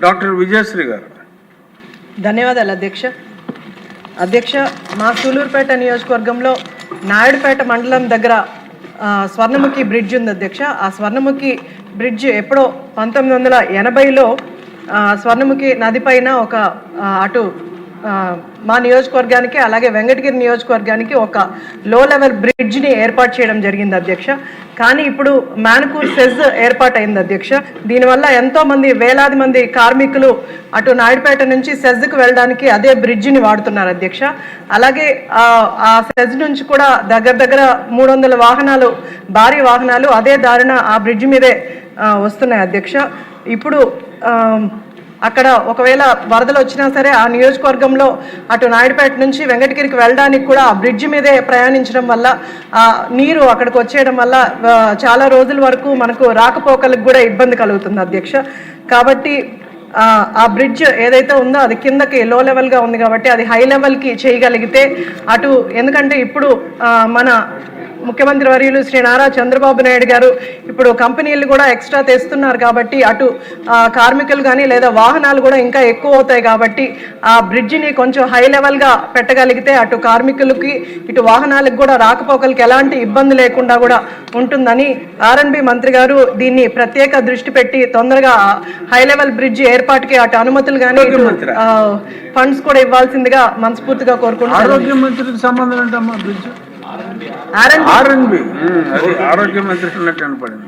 Doctor Vijayasri గారు. ధన్యవాదాలు అధ్యక్ష. మా సూలూరుపేట నియోజకవర్గంలో నాయుడుపేట మండలం దగ్గర స్వర్ణముఖి బ్రిడ్జ్ ఉంది అధ్యక్ష. ఆ స్వర్ణముఖి బ్రిడ్జ్ ఎప్పుడో 1980లో స్వర్ణముఖి నది పైన ఒక అటు మా నియోజకవర్గానికి అలాగే వెంకటగిరి నియోజకవర్గానికి ఒక లో లెవెల్ బ్రిడ్జ్ని ఏర్పాటు చేయడం జరిగింది అధ్యక్ష. కానీ ఇప్పుడు మాన్పూర్ సెజ్ ఏర్పాటైంది అధ్యక్ష. దీనివల్ల ఎంతోమంది వేలాది మంది కార్మికులు అటు నాయుడుపేట నుంచి సెజ్కి వెళ్ళడానికి అదే బ్రిడ్జిని వాడుతున్నారు అధ్యక్ష. అలాగే ఆ సెజ్ నుంచి కూడా దగ్గర 300 వాహనాలు, భారీ వాహనాలు అదే దారిన ఆ బ్రిడ్జ్ మీదే వస్తున్నాయి అధ్యక్ష. ఇప్పుడు అక్కడ ఒకవేళ వరదలు వచ్చినా సరే ఆ నియోజకవర్గంలో అటు నాయుడుపేట నుంచి వెంకటగిరికి వెళ్ళడానికి కూడా ఆ బ్రిడ్జ్ మీదే ప్రయాణించడం వల్ల ఆ నీరు అక్కడికి వచ్చేయడం వల్ల చాలా రోజుల వరకు మనకు రాకపోకలకు కూడా ఇబ్బంది కలుగుతుంది అధ్యక్ష. కాబట్టి ఆ బ్రిడ్జ్ ఏదైతే ఉందో అది కిందకి లో లెవెల్గా ఉంది కాబట్టి అది హై లెవెల్కి చేయగలిగితే అటు ఎందుకంటే ఇప్పుడు మన ముఖ్యమంత్రి వర్యులు శ్రీ నారా చంద్రబాబు నాయుడు గారు ఇప్పుడు కంపెనీలు కూడా ఎక్స్ట్రా తెస్తున్నారు కాబట్టి అటు కార్మికులు కానీ లేదా వాహనాలు కూడా ఇంకా ఎక్కువ అవుతాయి కాబట్టి ఆ బ్రిడ్జిని కొంచెం హై లెవెల్గా పెట్టగలిగితే అటు కార్మికులకి ఇటు వాహనాలకు కూడా రాకపోకలకి ఎలాంటి ఇబ్బంది లేకుండా కూడా ఉంటుందని ఆర్ఎండ్బి మంత్రి గారు దీన్ని ప్రత్యేక దృష్టి పెట్టి తొందరగా హై లెవెల్ బ్రిడ్జ్ ఏర్పాటుకి అటు అనుమతులు కానీ ఫండ్స్ కూడా ఇవ్వాల్సిందిగా మనస్ఫూర్తిగా కోరుకుంటున్నాను. ఆరోగ్య మంత్రికి సంబంధం ఏంటమ్మా బ్రిడ్జ్? ఆర్ఎండ్బి ఆరోగ్య మంత్రి ఉన్నట్టు కనపడింది.